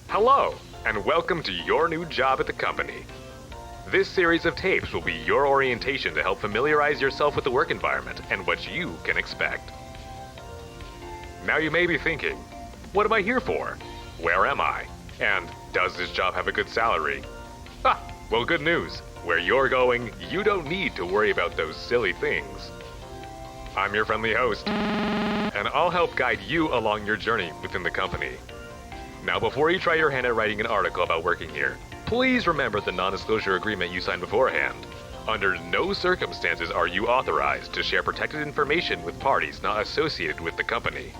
Hello, and welcome to your new job at the company. This series of tapes will be your orientation to help familiarize yourself with the work environment and what you can expect. Now you may be thinking, what am I here for? Where am I? And does this job have a good salary? Well, good news. Where you're going, you don't need to worry about those silly things. I'm your friendly host, and I'll help guide you along your journey within the company. Now, before you try your hand at writing an article about working here, please remember the non-disclosure agreement you signed beforehand. Under no circumstances are you authorized to share protected information with parties not associated with the company.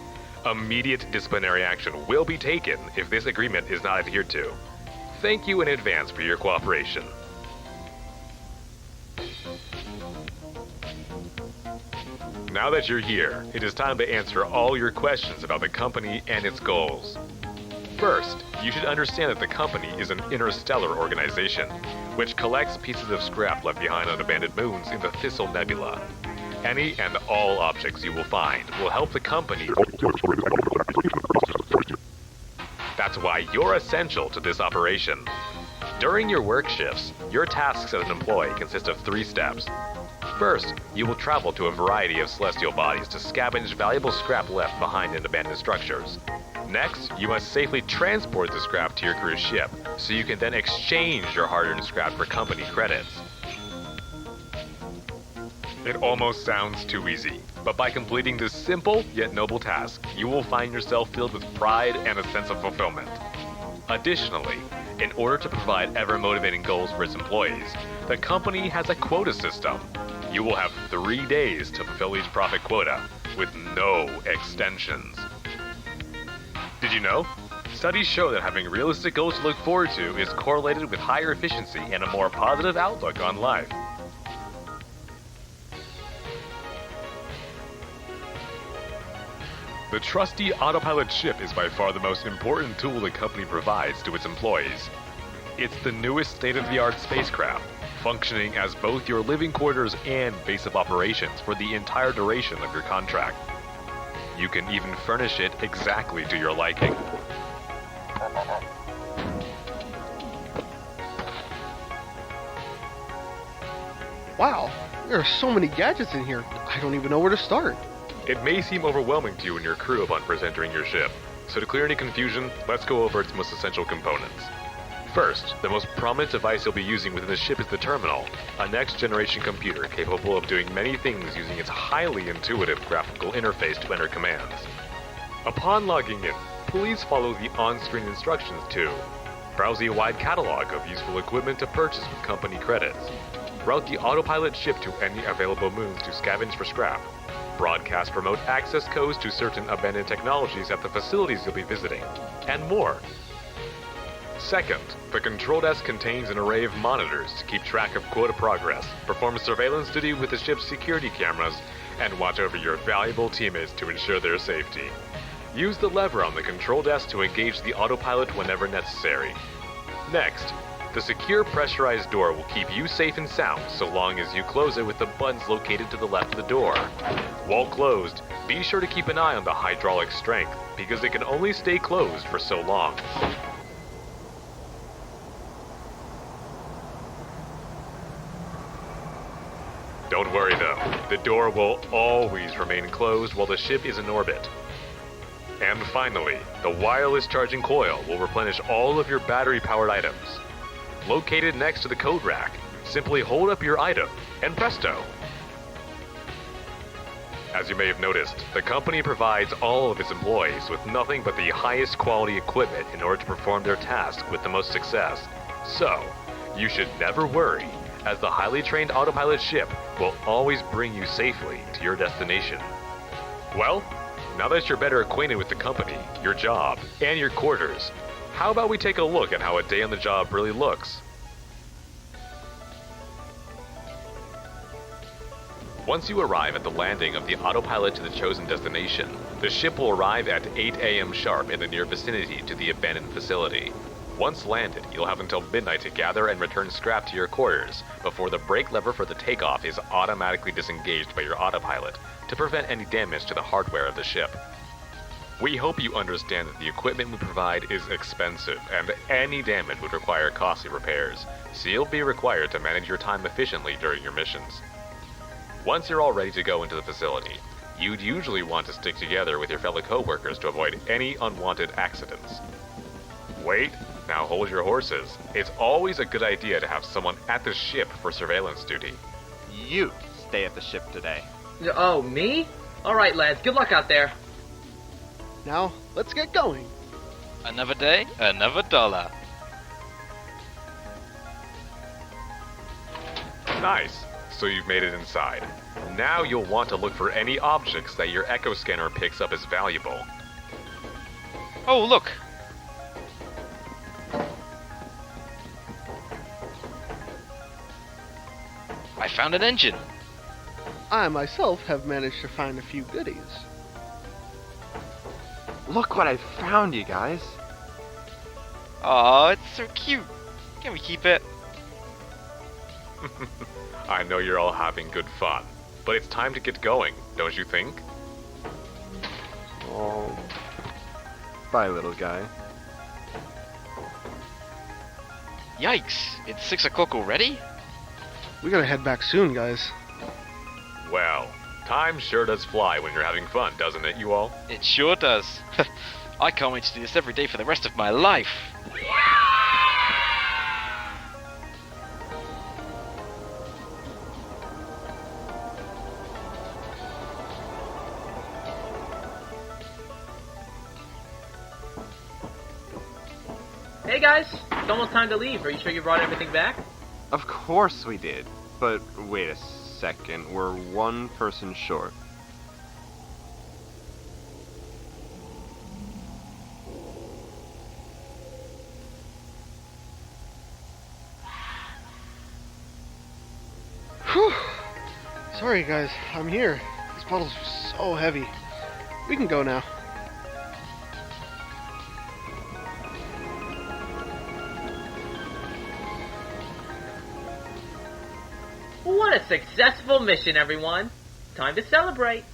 Immediate disciplinary action will be taken if this agreement is not adhered to. Thank you in advance for your cooperation. Now that you're here, it is time to answer all your questions about the company and its goals. First, you should understand that the company is an interstellar organization, which collects pieces of scrap left behind on abandoned moons in the Thistle Nebula. Any and all objects you will find will help the company. That's why you're essential to this operation. During your work shifts, your tasks as an employee consist of 3 steps. First, you will travel to a variety of celestial bodies to scavenge valuable scrap left behind in abandoned structures. Next, you must safely transport the scrap to your crew's ship, so you can then exchange your hard-earned scrap for company credits. It almost sounds too easy, but by completing this simple yet noble task, you will find yourself filled with pride and a sense of fulfillment. Additionally, in order to provide ever-motivating goals for its employees, the company has a quota system. You will have 3 days to fulfill each profit quota, with no extensions. Did you know? Studies show that having realistic goals to look forward to is correlated with higher efficiency and a more positive outlook on life. The trusty autopilot ship is by far the most important tool the company provides to its employees. It's the newest state-of-the-art spacecraft, functioning as both your living quarters and base of operations for the entire duration of your contract. You can even furnish it exactly to your liking. Wow, there are so many gadgets in here, I don't even know where to start. It may seem overwhelming to you and your crew upon first entering your ship, so to clear any confusion, let's go over its most essential components. First, the most prominent device you'll be using within the ship is the terminal, a next-generation computer capable of doing many things using its highly intuitive graphical interface to enter commands. Upon logging in, please follow the on-screen instructions to browse a wide catalog of useful equipment to purchase with company credits, route the autopilot ship to any available moons to scavenge for scrap, broadcast remote access codes to certain abandoned technologies at the facilities you'll be visiting, and more. Second, the control desk contains an array of monitors to keep track of quota progress, perform surveillance duty with the ship's security cameras, and watch over your valuable teammates to ensure their safety. Use the lever on the control desk to engage the autopilot whenever necessary. Next, the secure pressurized door will keep you safe and sound so long as you close it with the buttons located to the left of the door. While closed, be sure to keep an eye on the hydraulic strength, because it can only stay closed for so long. Don't worry though, the door will always remain closed while the ship is in orbit. And finally, the wireless charging coil will replenish all of your battery-powered items. Located next to the code rack, simply hold up your item, and presto! As you may have noticed, the company provides all of its employees with nothing but the highest quality equipment in order to perform their task with the most success. So, you should never worry, as the highly trained autopilot ship will always bring you safely to your destination. Well, now that you're better acquainted with the company, your job, and your quarters, how about we take a look at how a day on the job really looks? Once you arrive at the landing of the autopilot to the chosen destination, the ship will arrive at 8 a.m. sharp in the near vicinity to the abandoned facility. Once landed, you'll have until midnight to gather and return scrap to your quarters before the brake lever for the takeoff is automatically disengaged by your autopilot to prevent any damage to the hardware of the ship. We hope you understand that the equipment we provide is expensive, and any damage would require costly repairs, so you'll be required to manage your time efficiently during your missions. Once you're all ready to go into the facility, you'd usually want to stick together with your fellow co-workers to avoid any unwanted accidents. Wait, now hold your horses. It's always a good idea to have someone at the ship for surveillance duty. You stay at the ship today. Oh, me? Alright, lads, good luck out there. Now, let's get going. Another day, another dollar. Nice. So you've made it inside. Now you'll want to look for any objects that your echo scanner picks up as valuable. Oh, look! I found an engine. I myself have managed to find a few goodies. Look what I found, you guys. Aw, it's so cute. Can we keep it? I know you're all having good fun, but it's time to get going, don't you think? Oh. Bye, little guy. Yikes, it's 6 o'clock already? We gotta head back soon, guys. Well, time sure does fly when you're having fun, doesn't it, you all? It sure does. I can't wait to do this every day for the rest of my life. Hey guys, it's almost time to leave. Are you sure you brought everything back? Of course we did. But wait a second, we're one person short. Whew. Sorry, guys. I'm here. These bottles are so heavy. We can go now. What a successful mission, everyone. Time to celebrate.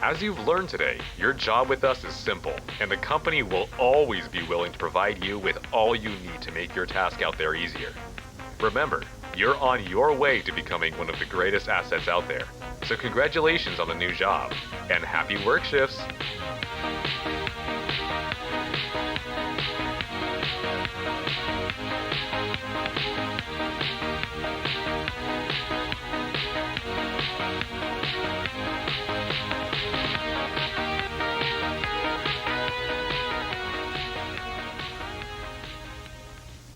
As you've learned today, your job with us is simple, and the company will always be willing to provide you with all you need to make your task out there easier. Remember, you're on your way to becoming one of the greatest assets out there. So congratulations on the new job, and happy work shifts!